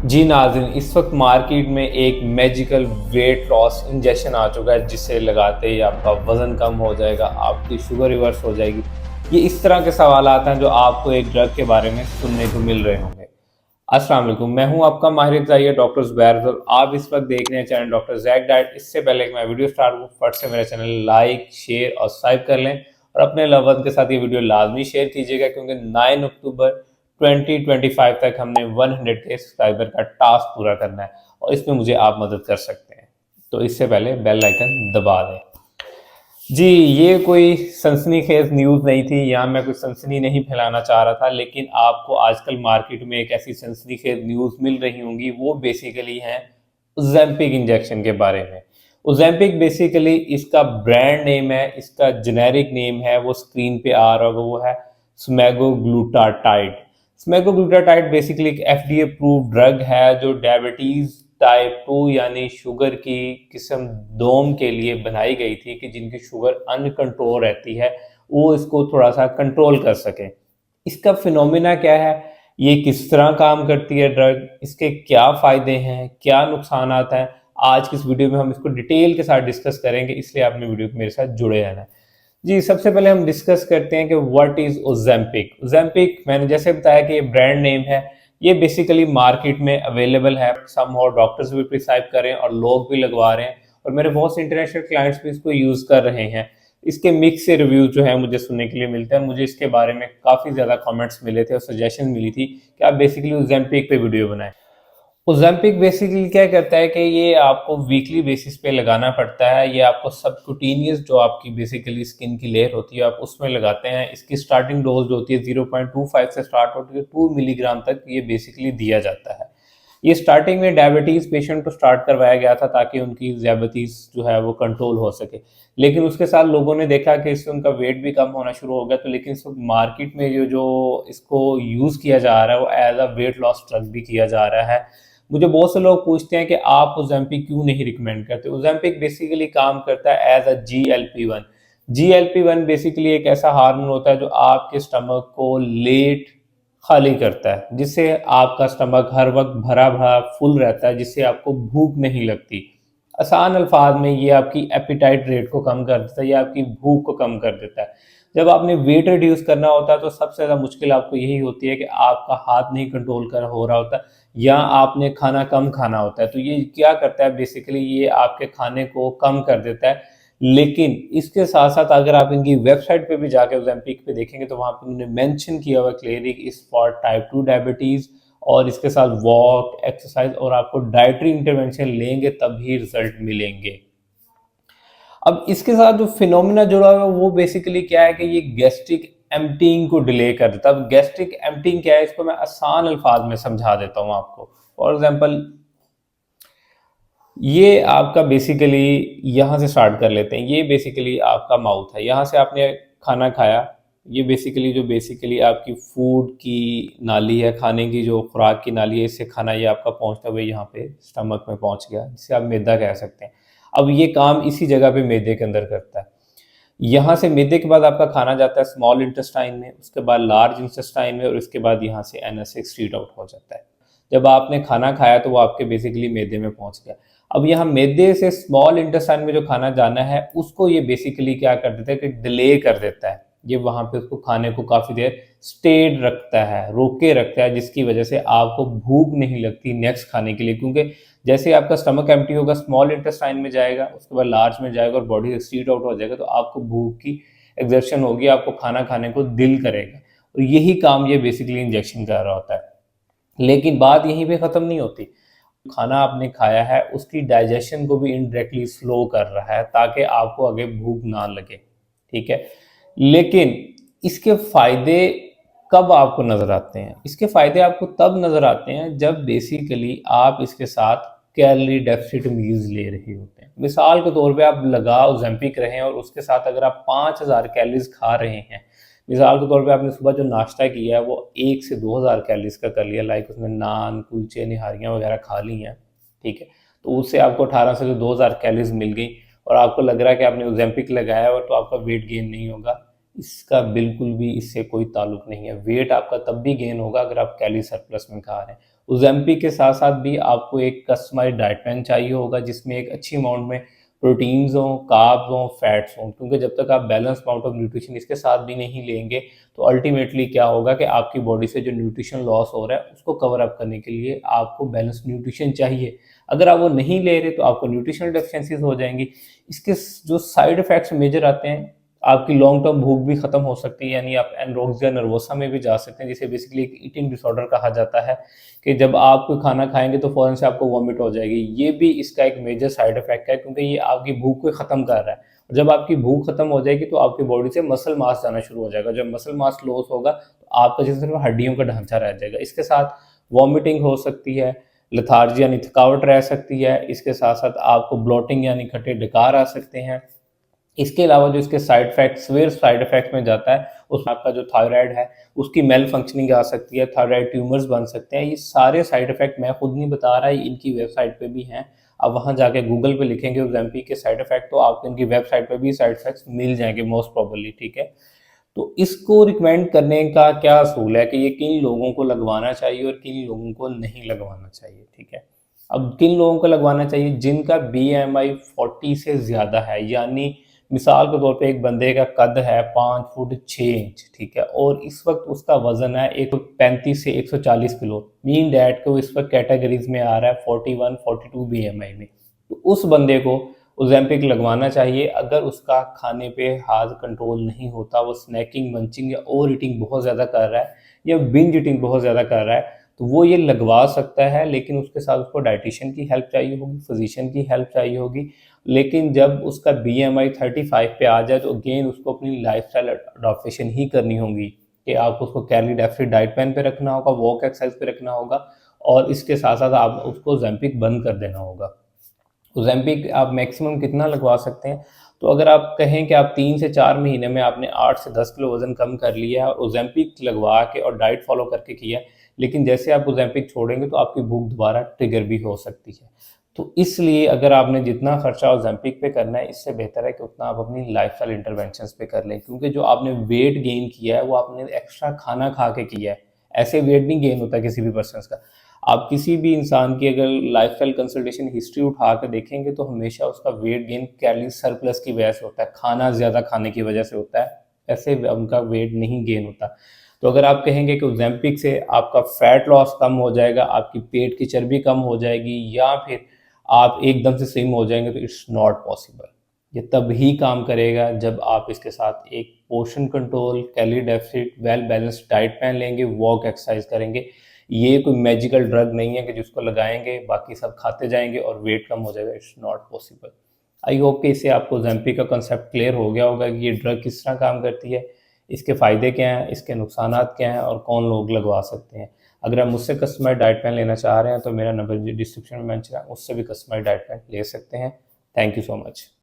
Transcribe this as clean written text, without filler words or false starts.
जी नाज़रीन, इस वक्त मार्केट में एक मैजिकल वेट लॉस इंजेक्शन आ चुका है जिसे लगाते ही आपका वज़न कम हो जाएगा, आपकी शुगर रिवर्स हो जाएगी। ये इस तरह के सवाल आते हैं जो आपको एक ड्रग के बारे में सुनने को मिल रहे होंगे। अस्सलाम वालेकुम, मैं हूं आपका माहिर ग़िज़ाई डॉक्टर ज़ुबैर और आप इस वक्त देख रहे हैं चैनल डॉक्टर ज़ैक डाइट। इससे पहले कि मैं वीडियो स्टार्ट करूँ, फट से मेरा चैनल लाइक, शेयर और सब्सक्राइब कर लें और अपने लव वन के साथ ये वीडियो लाजमी शेयर कीजिएगा क्योंकि 9 अक्टूबर 2025 तक हमने 100 के सब्सक्राइबर का टास्क पूरा करना है और इसमें मुझे आप मदद कर सकते हैं। तो इससे पहले बेल आइकन दबा दें। जी, ये कोई सनसनीखेज न्यूज़ नहीं थी, यहाँ मैं कुछ सनसनी नहीं फैलाना चाह रहा था, लेकिन आपको आजकल मार्केट में एक ऐसी सनसनीखेज न्यूज़ मिल रही होंगी, वो बेसिकली है ओज़ेम्पिक इंजेक्शन के बारे में। ओज़ेम्पिक बेसिकली इसका ब्रांड नेम है, इसका जेनेरिक नेम है, वो स्क्रीन पे आ रहा होगा, वो है सेमाग्लिटाइड। सेमाग्लिटाइड बेसिकली एक एफडीए अप्रूव्ड ड्रग है जो डायबिटीज़ टाइप 2 यानी शुगर की किस्म दोम के लिए बनाई गई थी कि जिनकी शुगर अनकंट्रोल रहती है, वो इसको थोड़ा सा कंट्रोल कर सके। इसका फिनोमिना क्या है, ये किस तरह काम करती है ड्रग, इसके क्या फ़ायदे हैं, क्या नुकसान आता है, आज की इस वीडियो में हम इसको डिटेल के साथ डिस्कस करेंगे, इसलिए आपने वीडियो को मेरे साथ जुड़े रहना है। जी, सबसे पहले हम डिस्कस करते हैं कि व्हाट इज़ ओज़ेम्पिक। ओज़ेम्पिक मैंने जैसे बताया कि ये ब्रांड नेम है, ये बेसिकली मार्केट में अवेलेबल है, सम और डॉक्टर्स भी प्रिस्क्राइब कर रहे हैं और लोग भी लगवा रहे हैं और मेरे बहुत से इंटरनेशनल क्लाइंट्स भी इसको यूज़ कर रहे हैं। इसके मिक्स से रिव्यूज़ जो हैं मुझे सुनने के लिए मिलते हैं। मुझे इसके बारे में काफ़ी ज़्यादा कमेंट्स मिले थे और सजेशन मिली थी कि आप बेसिकली ओज़ेम्पिक पे वीडियो बनाएँ। ओज़ेम्पिक बेसिकली क्या करता है कि ये आपको वीकली बेसिस पे लगाना पड़ता है। ये आपको सबक्यूटेनियस जो आपकी बेसिकली स्किन की लेयर होती है, आप उसमें लगाते हैं। इसकी स्टार्टिंग डोज़ जो होती है 0.25 से स्टार्ट होती है, 2 मिलीग्राम तक ये बेसिकली दिया जाता है। ये स्टार्टिंग में डायबिटीज़ पेशेंट को स्टार्ट करवाया गया था ताकि उनकी डायबिटीज़ जो है वो कंट्रोल हो सके। लेकिन उसके साथ लोगों ने देखा कि इससे उनका वेट भी कम होना शुरू हो गया, तो लेकिन इस वक़्त मार्केट में जो जो इसको यूज़ किया जा रहा है, वो as a weight loss drug भी किया जा रहा है। मुझे बहुत से लोग पूछते हैं कि आप ओज़ेम्पिक क्यों नहीं रिकमेंड करते? ओज़ेम्पिक बेसिकली काम करता है एज़ अ जीएलपी-1। जीएलपी-1 बेसिकली एक ऐसा हार्मोन होता है जो आपके स्टमक को लेट खाली करता है, जिससे आपका स्टमक हर वक़्त भरा-भरा फुल रहता है, जिससे आपको भूख नहीं लगती। आसान अल्फाज में ये आपकी एपेटाइट रेट को कम कर देता है, ये आपकी भूख को कम कर देता है। जब आपने वेट रिड्यूस करना होता है तो सबसे ज़्यादा मुश्किल आपको यही होती है कि आपका हाथ नहीं कंट्रोल कर हो रहा होता या आपने खाना कम खाना होता है। तो ये क्या करता है बेसिकली, ये आपके खाने को कम कर देता है। लेकिन इसके साथ-साथ अगर आप इनकी वेबसाइट पे भी जाके ओज़ेम्पिक पे देखेंगे तो वहाँ पे उन्होंने मेंशन किया हुआ है clearly is for type 2 diabetes और इसके साथ वॉक, एक्सरसाइज़ और आपको डाइटरी इंटरवेंशन लेंगे तभी रिज़ल्ट मिलेंगे। अब इसके साथ जो फिनोमिना जुड़ा हुआ है वो बेसिकली क्या है कि ये गैस्ट्रिक एम्प्टीइंग को डिले कर देता है। अब गैस्ट्रिक एम्प्टीइंग क्या है, इसको मैं आसान अल्फाज में समझा देता हूँ आपको। फॉर एग्जांपल, ये आपका बेसिकली यहाँ से स्टार्ट कर लेते हैं। ये बेसिकली आपका माउथ है, यहाँ से आपने खाना खाया। ये बेसिकली आपकी फूड की नाली है, खाने की जो खुराक की नाली है, इससे खाना ये आपका पहुँचता हुआ यहाँ पे स्टमक में पहुँच गया, जिसे आप मैदा कह सकते हैं। अब ये काम इसी जगह पे मैदे के अंदर करता है। यहाँ से मैदे के बाद आपका खाना जाता है स्मॉल इंटेस्टाइन में, उसके बाद लार्ज इंटेस्टाइन में और उसके बाद यहाँ से एनएस एक्सक्रीट आउट हो जाता है। जब आपने खाना खाया तो वो आपके बेसिकली मैदे में पहुँच गया। अब यहाँ मैदे से स्मॉल इंटेस्टाइन में जो खाना जाना है उसको ये बेसिकली क्या कर देता है कि डिले कर देता है। ये वहाँ पे उसको खाने को काफ़ी देर स्टेड रखता है, रोके रखता है, जिसकी वजह से आपको भूख नहीं लगती नेक्स्ट खाने के लिए, क्योंकि जैसे ही आपका स्टमक एम्प्टी होगा स्मॉल इंटेस्टाइन में जाएगा, उसके बाद लार्ज में जाएगा और बॉडी से स्ट्रीट आउट हो जाएगा, तो आपको भूख की एक्सर्शन होगी, आपको खाना खाने को दिल करेगा और यही काम ये बेसिकली इंजेक्शन कर रहा होता है। लेकिन बात यहीं पे ख़त्म नहीं होती। खाना आपने खाया है उसकी डाइजेशन को भी इनडायरेक्टली स्लो कर रहा है ताकि आपको आगे भूख ना लगे, ठीक है। लेकिन इसके फ़ायदे कब आपको नज़र आते हैं? इसके फ़ायदे आपको तब नज़र आते हैं जब बेसिकली आप इसके साथ कैलोरी डेफिसिट मील्स ले रहे होते हैं। मिसाल के तौर पे आप लगा ओज़ेम्पिक रहें और उसके साथ अगर आप 5000 कैलोरीज़ खा रहे हैं, मिसाल के तौर पे आपने सुबह जो नाश्ता किया है वो 1 से 2000 कैलोरीज़ का कर लिया, लाइक उसमें नान, कुलचे, निहारियाँ वगैरह खा ली हैं, ठीक है। तो उससे आपको 18 से 2000 कैलोरीज़ मिल गई और आपको लग रहा है कि आपने ओज़ेम्पिक लगाया हुआ तो आपका वेट गेन नहीं होगा। इसका बिल्कुल भी इससे कोई ताल्लुक नहीं है। वेट आपका तब भी गेन होगा अगर आप कैलोरी सरप्लस में खा रहे हैं। ओज़ेम्पिक के साथ साथ भी आपको एक कस्टमाइज्ड डाइट प्लान चाहिए होगा जिसमें एक अच्छी अमाउंट में प्रोटीन्स हों, कार्ब्स हों, फैट्स हों, क्योंकि जब तक आप बैलेंस अमाउंट ऑफ न्यूट्रिशन इसके साथ भी नहीं लेंगे तो अल्टीमेटली क्या होगा कि आपकी बॉडी से जो न्यूट्रिशन लॉस हो रहा है उसको कवर अप करने के लिए आपको बैलेंस न्यूट्रिशन चाहिए। अगर आप वो नहीं ले रहे तो आपको न्यूट्रिशनल डेफिशिएंसीज हो जाएंगी। इसके जो साइड इफ़ेक्ट्स मेजर आते हैं, आपकी लॉन्ग टर्म भूख भी खत्म हो सकती है, यानी आप एनोरेक्सिया नर्वोसा में भी जा सकते हैं, जिसे बेसिकली एक ईटिंग डिसऑर्डर कहा जाता है कि जब आप कोई खाना खाएंगे तो फ़ौरन से आपको वॉमिट हो जाएगी। ये भी इसका एक मेजर साइड इफ़ेक्ट है, क्योंकि ये आपकी भूख को ख़त्म कर रहा है। और जब आपकी भूख खत्म हो जाएगी तो आपकी बॉडी से मसल मास जाना शुरू हो जाएगा। जब मसल मास लॉस होगा तो आपका जिसम सिर्फ हड्डियों का ढांचा रह जाएगा। इसके साथ वॉमिटिंग हो सकती है, लेथार्जी यानी थकावट रह सकती है। इसके साथ साथ आपको ब्लोटिंग यानी खट्टे डकार आ सकते हैं। इसके अलावा जो इसके side effects, severe side effects में जाता है, उसमें आपका जो थायराइड है उसकी मेल फंक्शनिंग आ सकती है, थायराइड ट्यूमर्स बन सकते हैं। ये सारे साइड इफेक्ट मैं खुद नहीं बता रहा, इनकी वेबसाइट पे भी हैं। आप वहाँ जाके गूगल पे लिखेंगे ओज़ेम्पिक के साइड इफेक्ट तो आपको इनकी वेबसाइट पे भी साइड इफेक्ट्स मिल जाएंगे मोस्ट प्रोबेबली, ठीक है। तो इसको रिकमेंड करने का क्या असूल है कि ये किन लोगों को लगवाना चाहिए और किन लोगों को नहीं लगवाना चाहिए, ठीक है। अब किन लोगों को लगवाना चाहिए? जिनका BMI 40 से ज़्यादा है, यानी मिसाल के तौर पे एक बंदे का कद है 5 फुट 6 इंच, ठीक है, और इस वक्त उसका वजन है 135 से 140 किलो, मीन डैट को इस वक्त कैटेगरीज में आ रहा है 41 42 BMI में। तो उस बंदे को ओज़ेम्पिक लगवाना चाहिए। अगर उसका खाने पे हाथ कंट्रोल नहीं होता, वो स्नैकिंग, मंचिंग या ओवर ईटिंग बहुत ज़्यादा कर रहा है या बिंज ईटिंग बहुत ज़्यादा कर रहा है, तो वो ये लगवा सकता है, लेकिन उसके साथ उसको डाइटिशियन की हेल्प चाहिए होगी, फिजिशियन की हेल्प चाहिए होगी। लेकिन जब उसका BMI 35 पे आ जाए तो अगेन उसको अपनी लाइफस्टाइल अडॉप्टेशन ही करनी होगी कि आपको उसको कैलोरी डेफिसिट डाइट प्लान पे रखना होगा, वॉक एक्सरसाइज पे रखना होगा, और इसके साथ साथ आप उसको ओज़ेम्पिक बंद कर देना होगा। ओज़ेम्पिक आप मैक्सिमम कितना लगवा सकते हैं? तो अगर आप कहें कि आप 3 से 4 महीने में आपने 8 से 10 किलो वज़न कम कर लिया है और ओज़ेम्पिक लगवा के और डाइट फॉलो करके किया है, लेकिन जैसे आप ओज़ेम्पिक छोड़ेंगे तो आपकी भूख दोबारा ट्रिगर भी हो सकती है। तो इसलिए अगर आपने जितना खर्चा ओज़ेम्पिक पे करना है, इससे बेहतर है कि उतना आप अपनी लाइफ़स्टाइल इंटरवेंशंस पे कर लें, क्योंकि जो आपने वेट गेन किया है वो आपने एक्स्ट्रा खाना खा के किया है। ऐसे वेट नहीं गेन होता किसी भी पर्सन्स का। आप किसी भी इंसान की अगर लाइफस्टाइल कंसल्टेशन हिस्ट्री उठा कर देखेंगे तो हमेशा उसका वेट गेन कैलोरी सरप्लस की वजह से होता है, खाना ज़्यादा खाने की वजह से होता है, ऐसे उनका वेट नहीं गेन होता। तो अगर आप कहेंगे कि ओज़ेम्पिक से आपका फैट लॉस कम हो जाएगा, आपकी पेट की चर्बी कम हो जाएगी या फिर आप एकदम से स्लिम हो जाएंगे, तो इट्स नॉट पॉसिबल। ये तब ही काम करेगा जब आप इसके साथ एक portion control, calorie deficit, well balanced diet plan लेंगे, वॉक एक्सरसाइज करेंगे। ये कोई मैजिकल ड्रग नहीं है कि जिसको लगाएंगे बाकी सब खाते जाएंगे और वेट कम हो जाएगा, it's not possible. I hope कि इससे आपको ओज़ेम्पिक का कंसेप्ट क्लियर हो गया होगा कि ये ड्रग किस तरह काम करती है, इसके फ़ायदे क्या हैं, इसके नुकसानात क्या हैं और कौन लोग लगवा सकते हैं। अगर आप मुझसे कस्टमाइज्ड डाइट प्लान लेना चाह रहे हैं तो मेरा नंबर डिस्क्रिप्शन में मेंशन है, उससे भी कस्टमाइज्ड डाइट प्लान ले सकते हैं। Thank you so much.